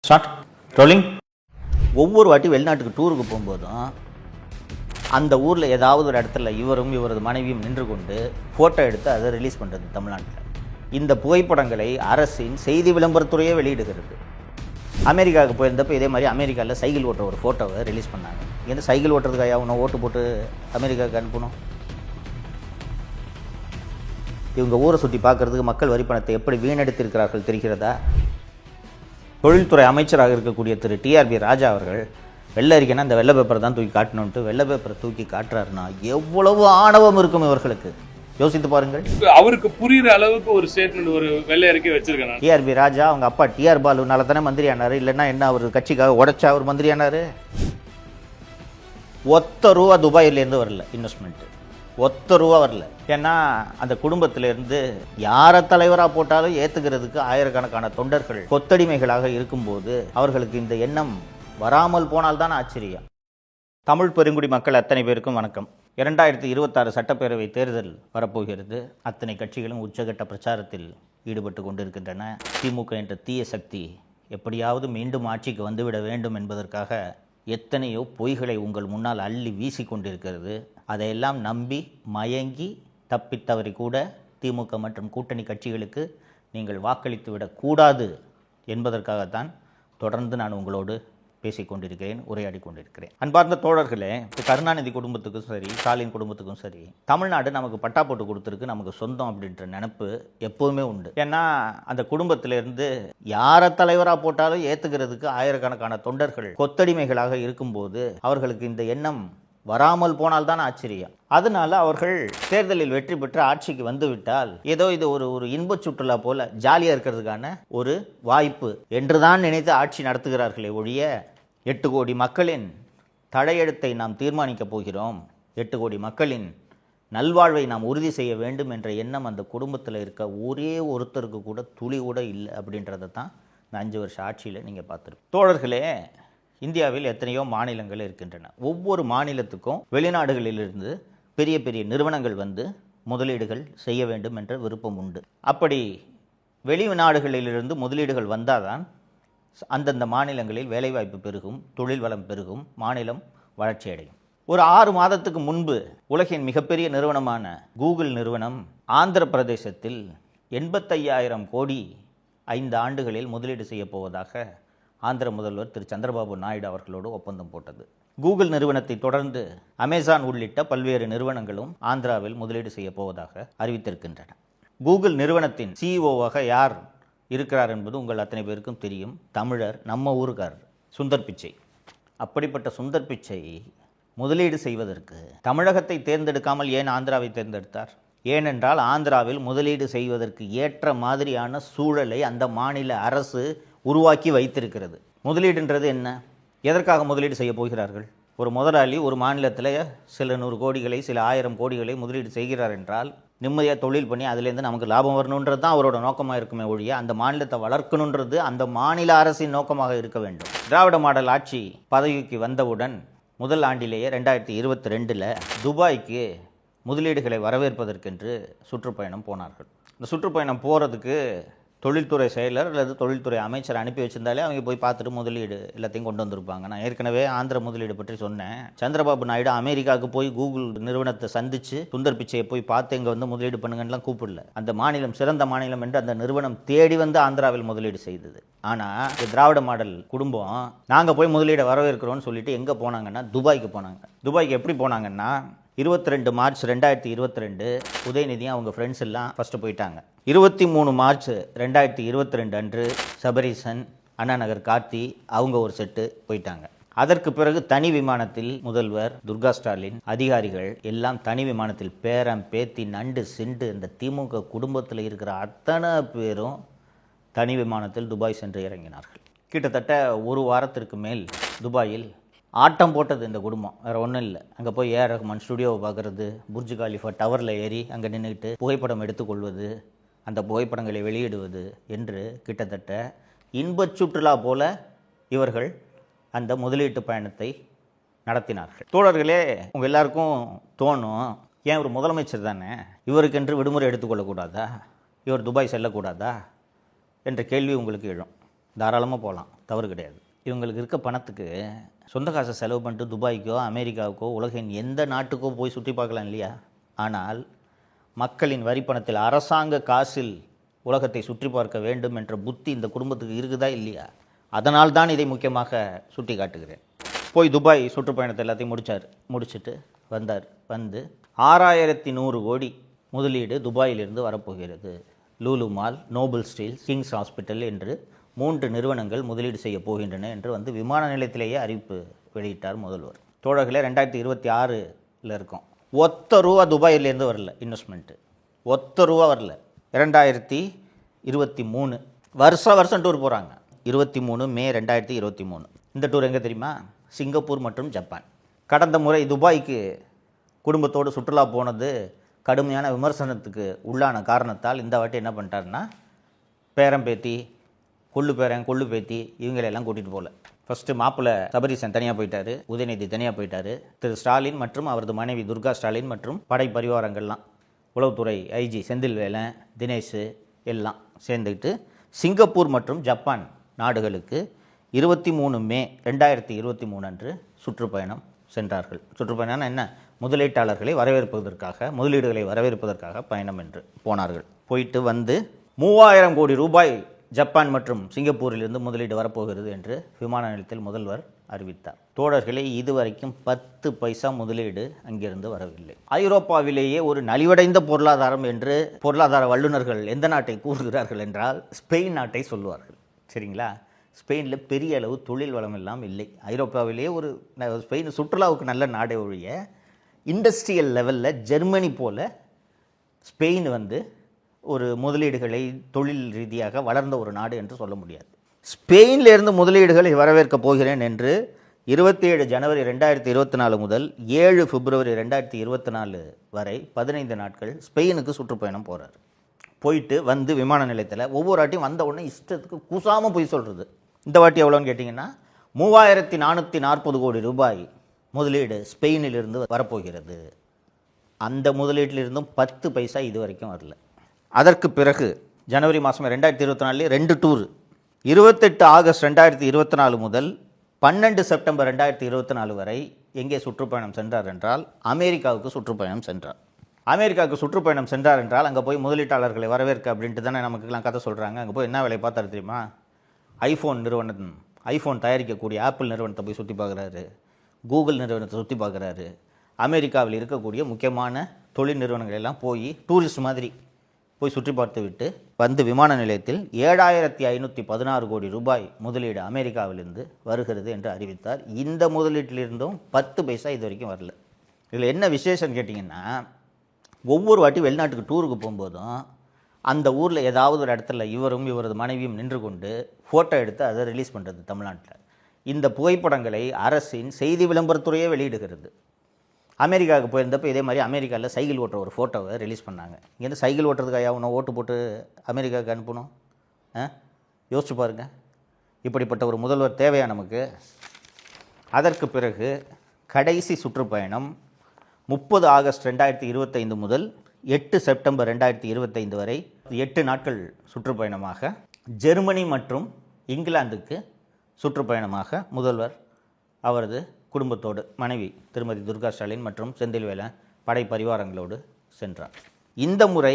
Start rolling. ஒவ்வொரு வாட்டி வெளிநாட்டுக்கு டூருக்கு போகும்போதும் அந்த ஊரில் ஏதாவது ஒரு இடத்துல இவரும் இவரது மனைவியும் நின்று கொண்டு ஃபோட்டோ எடுத்து அதை ரிலீஸ் பண்ணுறது தமிழ்நாட்டில். இந்த புகைப்படங்களை அரசின் செய்தி விளம்பரத்துறையே வெளியிடுகிறது. அமெரிக்காவுக்கு போயிருந்தப்போ இதே மாதிரி அமெரிக்காவில் சைக்கிள் ஓட்டுற ஒரு ஃபோட்டோவை ரிலீஸ் பண்ணாங்க. இங்கேருந்து சைக்கிள் ஓட்டுறதுக்காக அவனை ஓட்டு போட்டு அமெரிக்காவுக்கு அனுப்பணும். இவங்க ஊரை சுற்றி பார்க்குறதுக்கு மக்கள் வரி பணத்தை எப்படி வீணெடுத்திருக்கிறார்கள் தெரிகிறதா? தொழில்துறை அமைச்சராக இருக்கக்கூடிய திரு டிஆர்பி ராஜா அவர்கள் வெள்ளை அறிக்கைன்னா அந்த வெள்ளை பேப்பரை தான் தூக்கி காட்டணுன்ட்டு வெள்ளை பேப்பரை தூக்கி காட்டுறாருன்னா எவ்வளவு ஆணவம் இருக்கும் இவர்களுக்கு, யோசித்து பாருங்கள். அவருக்கு புரியுற அளவுக்கு ஒரு ஸ்டேட்மெண்ட், ஒரு வெள்ளை அறிக்கை வச்சிருக்கேன். டிஆர்பி ராஜா அவங்க அப்பா டிஆர் பாலுனால தானே மந்திரி ஆனாரு, இல்லைன்னா என்ன அவர் கட்சிக்காக உடைச்சா அவர் மந்திரி ஆனாரு? ஒத்த ரூபா துபாயிலேருந்து வரல இன்வெஸ்ட்மெண்ட், ஒத்த ரூபா வரல. ஏன்னா அந்த குடும்பத்திலேருந்து யாரை தலைவராக போட்டாலும் ஏற்றுக்கிறதுக்கு ஆயிரக்கணக்கான தொண்டர்கள் கொத்தடிமைகளாக இருக்கும்போது அவர்களுக்கு இந்த எண்ணம் வராமல் போனால்தான் ஆச்சரியம். தமிழ் பெருங்குடி மக்கள் அத்தனை பேருக்கும் வணக்கம். 2026 சட்டப்பேரவை தேர்தல் வரப்போகிறது. அத்தனை கட்சிகளும் உச்சகட்ட பிரச்சாரத்தில் ஈடுபட்டு கொண்டிருக்கின்றன. திமுக என்ற தீய சக்தி எப்படியாவது மீண்டும் ஆட்சிக்கு வந்துவிட வேண்டும் என்பதற்காக எத்தனையோ பொய்களை உங்கள் முன்னால் அள்ளி வீசி கொண்டிருக்கிறது. அதையெல்லாம் நம்பி மயங்கி தப்பித்தவரை கூட திமுக மற்றும் கூட்டணி கட்சிகளுக்கு நீங்கள் வாக்களித்து விடக்கூடாது என்பதற்காகத்தான் தொடர்ந்து நான் உங்களோடு பேசிக்கொண்டிருக்கிறேன், உரையாடி கொண்டிருக்கிறேன். அன்பார்ந்த தோழர்களே, கருணாநிதி குடும்பத்துக்கும் சரி, ஸ்டாலின் குடும்பத்துக்கும் சரி, தமிழ்நாடு நமக்கு பட்டா போட்டு கொடுத்துருக்கு, நமக்கு சொந்தம் அப்படின்ற நினைப்பு எப்போதுமே உண்டு. ஏன்னா அந்த குடும்பத்திலிருந்து யாரை தலைவராக போட்டாலும் ஏற்றுக்கிறதுக்கு ஆயிரக்கணக்கான தொண்டர்கள் கொத்தடிமைகளாக இருக்கும்போது அவர்களுக்கு இந்த எண்ணம் வராமல் போனால்தான் ஆச்சரியம். அதனால அவர்கள் தேர்தலில் வெற்றி பெற்று ஆட்சிக்கு வந்துவிட்டால் ஏதோ இது ஒரு இன்ப சுற்றுலா போல ஜாலியாக இருக்கிறதுக்கான ஒரு வாய்ப்பு என்றுதான் நினைத்து ஆட்சி நடத்துகிறார்களே ஒழிய 8 கோடி மக்களின் தலையெழுத்தை நாம் தீர்மானிக்கப் போகிறோம், 8 கோடி மக்களின் நல்வாழ்வை நாம் உறுதி செய்ய வேண்டும் என்ற எண்ணம் அந்த குடும்பத்தில் இருக்க ஒரே ஒருத்தருக்கு கூட துளி கூட இல்லை அப்படின்றத தான் இந்த 5 வருஷ ஆட்சியில் நீங்கள் பார்த்துருப்போம். தோழர்களே, இந்தியாவில் எத்தனையோ மாநிலங்கள் இருக்கின்றன. ஒவ்வொரு மாநிலத்துக்கும் வெளிநாடுகளிலிருந்து பெரிய பெரிய நிறுவனங்கள் வந்து முதலீடுகள் செய்ய வேண்டும் என்ற விருப்பம் உண்டு. அப்படி வெளிநாடுகளிலிருந்து முதலீடுகள் வந்தால் தான் அந்தந்த மாநிலங்களில் வேலைவாய்ப்பு பெருகும், தொழில் வளம் பெருகும், மாநிலம் வளர்ச்சி அடையும். ஒரு 6 மாதத்துக்கு முன்பு உலகின் மிகப்பெரிய நிறுவனமான கூகுள் நிறுவனம் ஆந்திர பிரதேசத்தில் 85,000 கோடி 5 ஆண்டுகளில் முதலீடு செய்ய போவதாக ஆந்திர முதல்வர் திரு சந்திரபாபு நாயுடு அவர்களோடு ஒப்பந்தம் போட்டது. கூகுள் நிறுவனத்தை தொடர்ந்து அமேசான் உள்ளிட்ட பல்வேறு நிறுவனங்களும் ஆந்திராவில் முதலீடு செய்ய போவதாக அறிவித்திருக்கின்றன. கூகுள் நிறுவனத்தின் சிஇஓவாக யார் இருக்கிறார் என்பது உங்கள் அத்தனை பேருக்கும் தெரியும். தமிழர், நம்ம ஊருக்காரர் சுந்தர் பிச்சை. அப்படிப்பட்ட சுந்தர் பிச்சை முதலீடு செய்வதற்கு தமிழகத்தை தேர்ந்தெடுக்காமல் ஏன் ஆந்திராவை தேர்ந்தெடுத்தார்? ஏனென்றால் ஆந்திராவில் முதலீடு செய்வதற்கு ஏற்ற மாதிரியான சூழலை அந்த மாநில அரசு உருவாக்கி வைத்திருக்கிறது. முதலீடுன்றது என்ன? எதற்காக முதலீடு செய்ய போகிறார்கள்? ஒரு முதலாளி ஒரு மாநிலத்தில் சில 100 கோடிகளை, சில 1000 கோடிகளை முதலீடு செய்கிறார் என்றால் நிம்மதியாக தொழில் பண்ணி அதுலேருந்து நமக்கு லாபம் வரணுன்றது தான் அவரோட நோக்கமாக இருக்குமே ஒழிய அந்த மாநிலத்தை வளர்க்கணுன்றது அந்த மாநில அரசின் நோக்கமாக இருக்க வேண்டும். திராவிட மாடல் ஆட்சி பதவிக்கு வந்தவுடன் முதல் ஆண்டிலேயே 2022 துபாய்க்கு முதலீடுகளை வரவேற்பதற்கென்று சுற்றுப்பயணம் போனார்கள். இந்த சுற்றுப்பயணம் போகிறதுக்கு தொழில்துறை செயலர் அல்லது தொழில்துறை அமைச்சர் அனுப்பி வச்சிருந்தாலே அவங்க போய் பார்த்துட்டு முதலீடு எல்லாத்தையும் கொண்டு வந்திருப்பாங்க. நான் ஏற்கனவே ஆந்திர முதலீடு பற்றி சொன்னேன். சந்திரபாபு நாயுடு அமெரிக்காவுக்கு போய் கூகுள் நிறுவனத்தை சந்தித்து சுந்தர் பிச்சையை போய் பார்த்து இங்கே வந்து முதலீடு பண்ணுங்கலாம் கூப்பிடல. அந்த மாநிலம் சிறந்த மாநிலம் என்று அந்த நிறுவனம் தேடி வந்து ஆந்திராவில் முதலீடு செய்தது. ஆனால் திராவிட மாடல் குடும்பம் நாங்கள் போய் முதலீடை வரவேற்கிறோம்னு சொல்லிட்டு எங்கே போனாங்கன்னா துபாய்க்கு போனாங்க. துபாய்க்கு எப்படி போனாங்கன்னா 22 மார்ச் 2022 உதயநிதியும் அவங்க ஃப்ரெண்ட்ஸ் எல்லாம் ஃபஸ்ட்டு போயிட்டாங்க. 23 மார்ச் 2022 அன்று சபரீசன், அண்ணா நகர் கார்த்தி அவங்க ஒரு செட்டு போயிட்டாங்க. அதற்கு பிறகு தனி விமானத்தில் முதல்வர், துர்கா ஸ்டாலின், அதிகாரிகள் எல்லாம் தனி விமானத்தில் பேரம் பேத்தி நண்டு சிண்டு இந்த திமுக குடும்பத்தில் இருக்கிற அத்தனை பேரும் தனி விமானத்தில் துபாய் சென்று இறங்கினார்கள். கிட்டத்தட்ட ஒரு வாரத்திற்கு மேல் துபாயில் ஆட்டம் போட்டது இந்த குடும்பம். வேறு ஒன்றும் இல்லை. அங்கே போய் ஏஆர் ரஹ்மான் ஸ்டுடியோவை பார்க்குறது, புர்ஜ் காலிஃபா டவரில் ஏறி அங்கே நின்றுக்கிட்டு புகைப்படம் எடுத்துக்கொள்வது, அந்த புகைப்படங்களை வெளியிடுவது என்று கிட்டத்தட்ட இன்பச் சுற்றுலா போல இவர்கள் அந்த முதலீட்டு பயணத்தை நடத்தினார்கள். தோழர்களே, உங்கள் எல்லாருக்கும் தோணும், ஏன் ஒரு முதலமைச்சர் தானே, இவருக்கென்று விடுமுறை எடுத்துக்கொள்ளக்கூடாதா, இவர் துபாய் செல்லக்கூடாதா என்ற கேள்வி உங்களுக்கு எழும். தாராளமாக போகலாம், தவறு கிடையாது. இவங்களுக்கு இருக்க பணத்துக்கு சொந்த காசை செலவு பண்ணிட்டு துபாய்க்கோ அமெரிக்காவுக்கோ உலகின் எந்த நாட்டுக்கோ போய் சுற்றி பார்க்கலாம் இல்லையா? ஆனால் மக்களின் வரி பணத்தில் அரசாங்க காசில் உலகத்தை சுற்றி பார்க்க வேண்டும் என்ற புத்தி இந்த குடும்பத்துக்கு இருக்குதா இல்லையா? அதனால் தான் இதை முக்கியமாக சுட்டி காட்டுகிறேன். போய் துபாய் சுற்றுப்பயணத்தை எல்லாத்தையும் முடிச்சுட்டு வந்தார். வந்து 6100 கோடி முதலீடு துபாயிலிருந்து வரப்போகிறது. Lulu mall, Nobel steel, Kings hospital என்று 3 நிறுவனங்கள் முதலீடு செய்ய போகின்றன என்று வந்து விமான நிலையத்திலேயே அறிவிப்பு வெளியிட்டார் முதல்வர். தோழர்களே, 2026 இருக்கோம். ஒத்த ரூபா துபாயிலேருந்து வரல இன்வெஸ்ட்மெண்ட்டு, ஒத்த ரூபா வரல. 2023 வருஷம் டூர் போகிறாங்க. 23 மே 2023. இந்த டூர் எங்கே தெரியுமா? சிங்கப்பூர் மற்றும் ஜப்பான். கடந்த முறை துபாய்க்கு குடும்பத்தோடு சுற்றுலா போனது கடுமையான விமர்சனத்துக்கு உள்ளான காரணத்தால் இந்த வாட்டி என்ன பண்ணிட்டாருன்னா, பேரம்பேத்தி, கொள்ளு பேரன், கொள்ளு பேத்தி இவங்களெல்லாம் கூட்டிகிட்டு போகல. ஃபஸ்ட்டு மாப்பிள்ளை சபரீசன் தனியாக போயிட்டார், உதயநிதி தனியாக போயிட்டார். திரு ஸ்டாலின் மற்றும் அவரது மனைவி துர்கா ஸ்டாலின் மற்றும் படை பரிவாரங்கள்லாம், உளவுத்துறை ஐஜி செந்தில்வேலன், தினேஷ் எல்லாம் சேர்ந்துக்கிட்டு சிங்கப்பூர் மற்றும் ஜப்பான் நாடுகளுக்கு 23 மே 2023 அன்று சுற்றுப்பயணம் சென்றார்கள். சுற்றுப்பயணம் என்ன? முதலீட்டாளர்களை வரவேற்பதற்காக, முதலீடுகளை வரவேற்பதற்காக பயணம் என்று போனார்கள். போயிட்டு வந்து 3000 கோடி ரூபாய் ஜப்பான் மற்றும் சிங்கப்பூரிலிருந்து முதலீடு வரப்போகிறது என்று விமான நிலையத்தில் முதல்வர் அறிவித்தார். தோழர்களே, இதுவரைக்கும் 10 பைசா முதலீடு அங்கிருந்து வரவில்லை. ஐரோப்பாவிலேயே ஒரு நலிவடைந்த பொருளாதாரம் என்று பொருளாதார வல்லுநர்கள் எந்த நாட்டை கூறுகிறார்கள் என்றால் ஸ்பெயின் நாட்டை சொல்லுவார்கள். சரிங்களா? ஸ்பெயினில் பெரிய அளவு தொழில் வளம் எல்லாம் இல்லை. ஐரோப்பாவிலேயே ஒரு ஸ்பெயின் சுற்றுலாவுக்கு நல்ல நாடே ஒழிய இண்டஸ்ட்ரியல் லெவலில் ஜெர்மனி போல ஸ்பெயின் வந்து ஒரு முதலீடுகளை தொழில் ரீதியாக வளர்ந்த ஒரு நாடு என்று சொல்ல முடியாது. ஸ்பெயினிலிருந்து முதலீடுகளை வரவேற்கப் போகிறேன் என்று 27 ஜனவரி 2024 முதல் 7 பிப்ரவரி 2024 வரை 15 நாட்கள் ஸ்பெயினுக்கு சுற்றுப்பயணம் போகிறார். போயிட்டு வந்து விமான நிலையத்தில் ஒவ்வொரு வாட்டியும் வந்த உடனே இஷ்டத்துக்கு கூசாமல் போய் சொல்கிறது. இந்த வாட்டி எவ்வளோன்னு கேட்டிங்கன்னா 3440 கோடி ரூபாய் முதலீடு ஸ்பெயினிலிருந்து வரப்போகிறது. அந்த முதலீட்டிலிருந்தும் 10 பைசா இது வரைக்கும் வரல. அதற்கு பிறகு ஜனவரி மாதம் 2024 2 டூர், 28 ஆகஸ்ட் 2024 முதல் 12 செப்டம்பர் 2024 வரை எங்கே சுற்றுப்பயணம் சென்றார் என்றால் அமெரிக்காவுக்கு சுற்றுப்பயணம் சென்றார். அமெரிக்காவுக்கு சுற்றுப்பயணம் சென்றார் என்றால் அங்கே போய் முதலீட்டாளர்களை வரவேற்க அப்படின்ட்டு தானே நமக்குலாம் கதை சொல்கிறாங்க. அங்கே போய் என்ன வேலை பார்த்தாரு தெரியுமா? ஐஃபோன் தயாரிக்கக்கூடிய ஆப்பிள் நிறுவனத்தை போய் சுற்றி பார்க்குறாரு, கூகுள் நிறுவனத்தை சுற்றி பார்க்குறாரு. அமெரிக்காவில் இருக்கக்கூடிய முக்கியமான தொழில் நிறுவனங்கள் எல்லாம் போய் டூரிஸ்ட் மாதிரி போய் சுற்றி பார்த்து விட்டு வந்து விமான நிலையத்தில் 7516 கோடி ரூபாய் முதலீடு அமெரிக்காவிலிருந்து வருகிறது என்று அறிவித்தார். இந்த முதலீட்டிலிருந்தும் 10 பைசா இது வரைக்கும் வரல. இதில் என்ன விசேஷம் கேட்டிங்கன்னா, ஒவ்வொரு வாட்டி வெளிநாட்டுக்கு டூருக்கு போகும்போதும் அந்த ஊரில் ஏதாவது ஒரு இடத்துல இவரும் இவரது மனைவியும் நின்று கொண்டு ஃபோட்டோ எடுத்து அதை ரிலீஸ் பண்ணுறது தமிழ்நாட்டில். இந்த புகைப்படங்களை அரசின் செய்தி விளம்பரத்துறையே வெளியிடுகிறது. அமெரிக்காவுக்கு போயிருந்தப்போ இதே மாதிரி அமெரிக்காவில் சைக்கிள் ஓட்டுற ஒரு ஃபோட்டோவை ரிலீஸ் பண்ணாங்க. இங்கேருந்து சைக்கிள் ஓட்டுறதுக்காக அவனை ஓட்டு போட்டு அமெரிக்காவுக்கு அனுப்பணும்? யோசிச்சு பாருங்கள். இப்படிப்பட்ட ஒரு முதல்வர் தேவையா நமக்கு? அதற்கு பிறகு கடைசி சுற்றுப்பயணம் 30 ஆகஸ்ட் 2025 முதல் 8 செப்டம்பர் 2025 வரை 8 நாட்கள் சுற்றுப்பயணமாக ஜெர்மனி மற்றும் இங்கிலாந்துக்கு சுற்றுப்பயணமாக முதல்வர் அவரது குடும்பத்தோடு மனைவி திருமதி துர்கா ஸ்டாலின் மற்றும் செந்தில்வேலன் படை பரிவாரங்களோடு சென்றார். இந்த முறை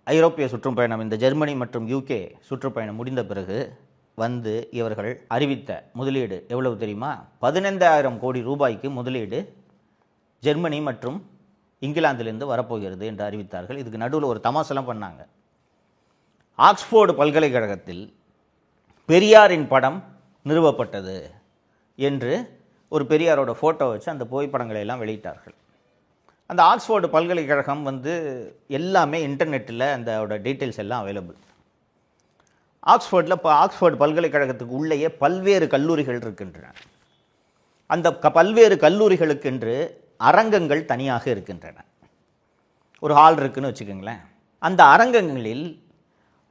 ஐரோப்பிய சுற்றுப்பயணம், இந்த ஜெர்மனி மற்றும் யூகே சுற்றுப்பயணம் முடிந்த பிறகு வந்து இவர்கள் அறிவித்த முதலீடு எவ்வளவு தெரியுமா? 15000 கோடி ரூபாய்க்கு முதலீடு ஜெர்மனி மற்றும் இங்கிலாந்திலிருந்து வரப்போகிறது என்று அறிவித்தார்கள். இதுக்கு நடுவில் ஒரு தமாசெல்லாம் பண்ணாங்க. ஆக்ஸ்போர்டு பல்கலைக்கழகத்தில் பெரியாரின் படம் நிறுவப்பட்டது என்று ஒரு பெரியாரோட ஃபோட்டோ வச்சு அந்த புகைப்படங்களை எல்லாம் வெளியிட்டார்கள். அந்த ஆக்ஸ்போர்டு பல்கலைக்கழகம் வந்து எல்லாமே இன்டர்நெட்டில் அதோட டீட்டெயில்ஸ் எல்லாம் அவைலபிள். ஆக்ஸ்போர்டு பல்கலைக்கழகத்துக்கு உள்ளேயே பல்வேறு கல்லூரிகள் இருக்கின்றன. அந்த பல்வேறு கல்லூரிகளுக்கென்று அரங்கங்கள் தனியாக இருக்கின்றன. ஒரு ஹால் இருக்குன்னு வச்சுக்கோங்களேன். அந்த அரங்கங்களில்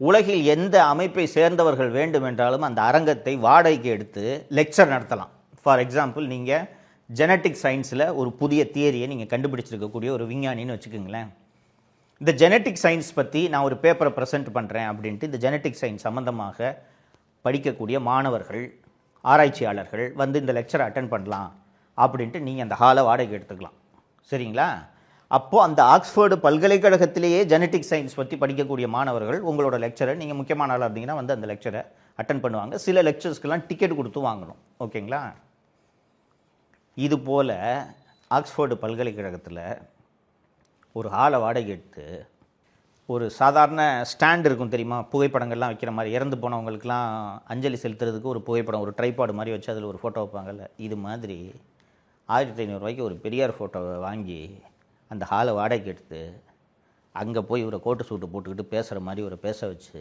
உலகில் எந்த அமைப்பை சேர்ந்தவர்கள் வேண்டுமென்றாலும் அந்த அரங்கத்தை வாடகைக்கு எடுத்து லெக்சர் நடத்தலாம். ஃபார் எக்ஸாம்பிள், நீங்கள் ஜெனட்டிக் சயின்ஸில் ஒரு புதிய தியரியை நீங்கள் கண்டுபிடிச்சிருக்கக்கூடிய ஒரு விஞ்ஞானின்னு வச்சுக்கோங்களேன். இந்த ஜெனட்டிக் சயின்ஸ் பற்றி நான் ஒரு பேப்பரை ப்ரெசென்ட் பண்ணுறேன் அப்படின்ட்டு இந்த ஜெனட்டிக் சயின்ஸ் சம்மந்தமாக படிக்கக்கூடிய மாணவர்கள், ஆராய்ச்சியாளர்கள் வந்து இந்த லெக்சரை அட்டென்ட் பண்ணலாம் அப்படின்ட்டு நீங்கள் அந்த ஹாலை வாடகை எடுத்துக்கலாம். சரிங்களா? அப்போது அந்த ஆக்ஸ்ஃபோர்டு பல்கலைக்கழகத்திலேயே ஜெனட்டிக் சயின்ஸ் பற்றி படிக்கக்கூடிய மாணவர்கள் உங்களோட லெக்சரை, நீங்கள் முக்கியமான ஆளாக இருந்தீங்கன்னா வந்து அந்த லெக்சரை அட்டென்ட் பண்ணுவாங்க. சில லெக்சர்ஸ்க்கெல்லாம் டிக்கெட் கொடுத்து வாங்கணும். ஓகேங்களா? இது போல் ஆக்ஸ்ஃபோர்டு பல்கலைக்கழகத்தில் ஒரு ஹாலை வாடகை எடுத்து ஒரு சாதாரண ஸ்டாண்ட் இருக்கும் தெரியுமா, புகைப்படங்கள்லாம் வைக்கிற மாதிரி, இறந்து போனவங்களுக்கெல்லாம் அஞ்சலி செலுத்துறதுக்கு ஒரு புகைப்படம், ஒரு ட்ரைபாடு மாதிரி வச்சு அதில் ஒரு ஃபோட்டோ வைப்பாங்கல்ல, இது மாதிரி 1500 ரூபாய்க்கு ஒரு பெரியார் ஃபோட்டோவை வாங்கி அந்த ஹாலை வாடகைக்கு எடுத்து அங்கே போய் இவரை கோட்டு சூட்டு போட்டுக்கிட்டு பேசுகிற மாதிரி ஒரு பேச வச்சு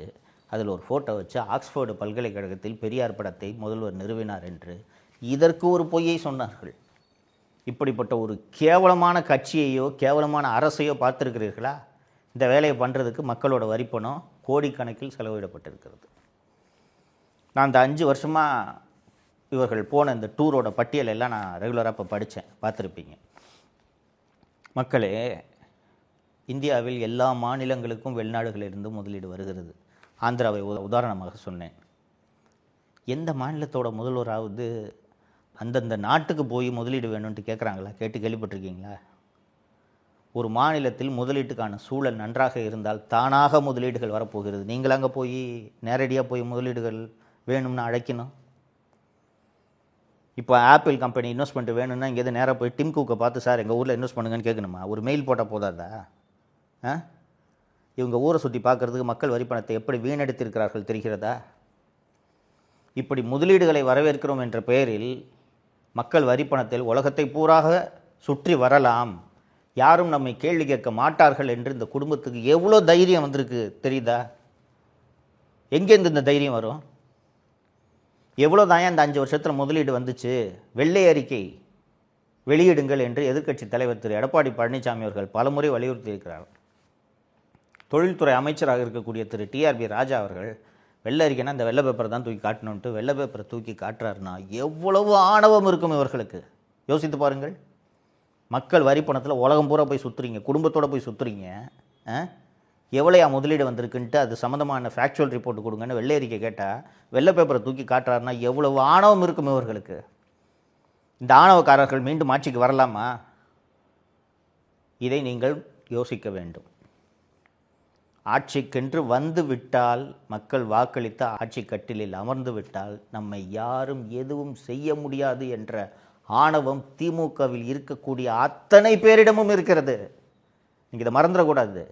அதில் ஒரு ஃபோட்டோ வச்சு ஆக்ஸ்ஃபோர்டு பல்கலைக்கழகத்தில் பெரியார் படத்தை முதல்வர் நிறுவினார் என்று இதற்கு ஒரு பொய்யை சொன்னார்கள். இப்படிப்பட்ட ஒரு கேவலமான கட்சியையோ கேவலமான அரசையோ பார்த்துருக்கிறீர்களா? இந்த வேலையை பண்ணுறதுக்கு மக்களோட வரிப்பணம் கோடிக்கணக்கில் செலவிடப்பட்டிருக்கிறது. நான் இந்த 5 வருஷமாக இவர்கள் போன இந்த டூரோட பட்டியல் எல்லாம் நான் ரெகுலராக இப்போ படித்தேன், பார்த்துருப்பீங்க. மக்களே, இந்தியாவில் எல்லா மாநிலங்களுக்கும் வெளிநாடுகளிலிருந்து முதலீடு வருகிறது. ஆந்திராவை உதாரணமாக சொன்னேன். எந்த மாநிலத்தோட முதல்வராவது அந்தந்த நாட்டுக்கு போய் முதலீடு வேணும்ன்ட்டு கேட்குறாங்களா? கேள்விப்பட்டிருக்கீங்களா? ஒரு மாநிலத்தில் முதலீட்டுக்கான சூழல் நன்றாக இருந்தால் தானாக முதலீடுகள் வரப்போகிறது. நீங்கள் அங்கே போய் நேரடியாக போய் முதலீடுகள் வேணும்னு அழைக்கணும். இப்போ ஆப்பிள் கம்பெனி இன்வெஸ்ட்மெண்ட் வேணும்னா இங்கேருந்து நேராக போய் டிம் குக்கை பார்த்து, சார் எங்கள் ஊரில் இன்வெஸ்ட் பண்ணுங்கன்னு கேட்கணுமா? ஒரு மெயில் போட்டால் போதாதா? இவங்க ஊரை சுற்றி பார்க்குறதுக்கு மக்கள் வரி பணத்தை எப்படி வீணடித்திருக்கிறார்கள் தெரிகிறதா? இப்படி முதலீடுகளை வரவேற்கிறோம் என்ற பெயரில் மக்கள் வரி பணத்தில் உலகத்தை பூராக சுற்றி வரலாம், யாரும் நம்மை கேள்வி கேட்க மாட்டார்கள் என்று இந்த குடும்பத்துக்கு எவ்வளோ தைரியம் வந்திருக்கு தெரியுதா? எங்கேருந்து இந்த தைரியம் வரும்? எவ்வளோ தான் இந்த 5 வருஷத்தில் முதலீடு வந்துச்சு? வெள்ளை அறிக்கை வெளியிடுங்கள் என்று எதிர்க்கட்சி தலைவர் திரு எடப்பாடி பழனிசாமி அவர்கள் பலமுறை வலியுறுத்தியிருக்கிறார். தொழில்துறை அமைச்சராக இருக்கக்கூடிய திரு டிஆர்பி ராஜா அவர்கள் வெள்ளை அறிக்கைனா இந்த வெள்ளை பேப்பரை தான் தூக்கி காட்டணுன்ட்டு வெள்ளை பேப்பரை தூக்கி காட்டுறாருன்னா எவ்வளவு ஆணவம் இருக்கும் இவர்களுக்கு? யோசித்து பாருங்கள். மக்கள் வரி பணத்தில் உலகம் பூரா போய் சுற்றுறீங்க, குடும்பத்தோடு போய் சுற்றுறீங்க. எவ்வளையா முதலீடு வந்திருக்குன்ட்டு அது சம்மந்தமான ஃபேக்சுவல் ரிப்போர்ட் கொடுங்கன்னு வெள்ளை அறிக்கை கேட்டால் வெள்ளை பேப்பரை தூக்கி காட்டுறாருன்னா எவ்வளவு ஆணவம் இருக்கும் இவர்களுக்கு? இந்த ஆணவக்காரர்கள் மீண்டும் ஆட்சிக்கு வரலாமா? இதை நீங்கள் யோசிக்க வேண்டும். ஆட்சிக்கென்று வந்து விட்டால், மக்கள் வாக்களித்த ஆட்சி கட்டிலில் அமர்ந்து விட்டால் நம்மை யாரும் எதுவும் செய்ய முடியாது என்ற ஆணவம் திமுகவில் இருக்கக்கூடிய அத்தனை பேரிடமும் இருக்கிறது. நீங்கள் இதை மறந்துடக்கூடாது.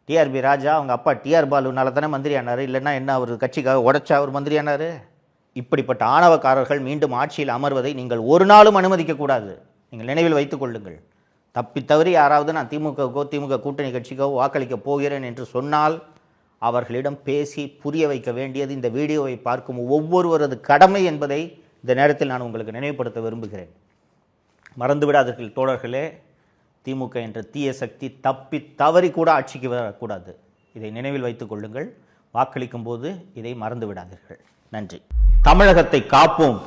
டிஆர்பி ராஜா அவங்க அப்பா டிஆர் பாலுனால தானே மந்திரி ஆனார், இல்லைன்னா என்ன அவர் கட்சிக்காக உடைச்சா அவர் மந்திரி ஆனார்? இப்படிப்பட்ட ஆணவக்காரர்கள் மீண்டும் ஆட்சியில் அமர்வதை நீங்கள் ஒரு நாளும் அனுமதிக்கக்கூடாது. நீங்கள் நினைவில் வைத்துக் கொள்ளுங்கள். தப்பி தவறி யாராவது நான் திமுகவுக்கோ திமுக கூட்டணி கட்சிக்கோ வாக்களிக்க போகிறேன் என்று சொன்னால் அவர்களிடம் பேசி புரிய வைக்க வேண்டியது இந்த வீடியோவை பார்க்கும் ஒவ்வொருவரது கடமை என்பதை இந்த நேரத்தில் நான் உங்களுக்கு நினைவுபடுத்த விரும்புகிறேன். மறந்துவிடாதீர்கள் தோழர்களே, திமுக என்ற தீய சக்தி தப்பி தவறி கூட ஆட்சிக்கு வரக்கூடாது. இதை நினைவில் வைத்துக் கொள்ளுங்கள். வாக்களிக்கும் போது இதை மறந்து விடாதீர்கள். நன்றி. தமிழகத்தை காப்போம்.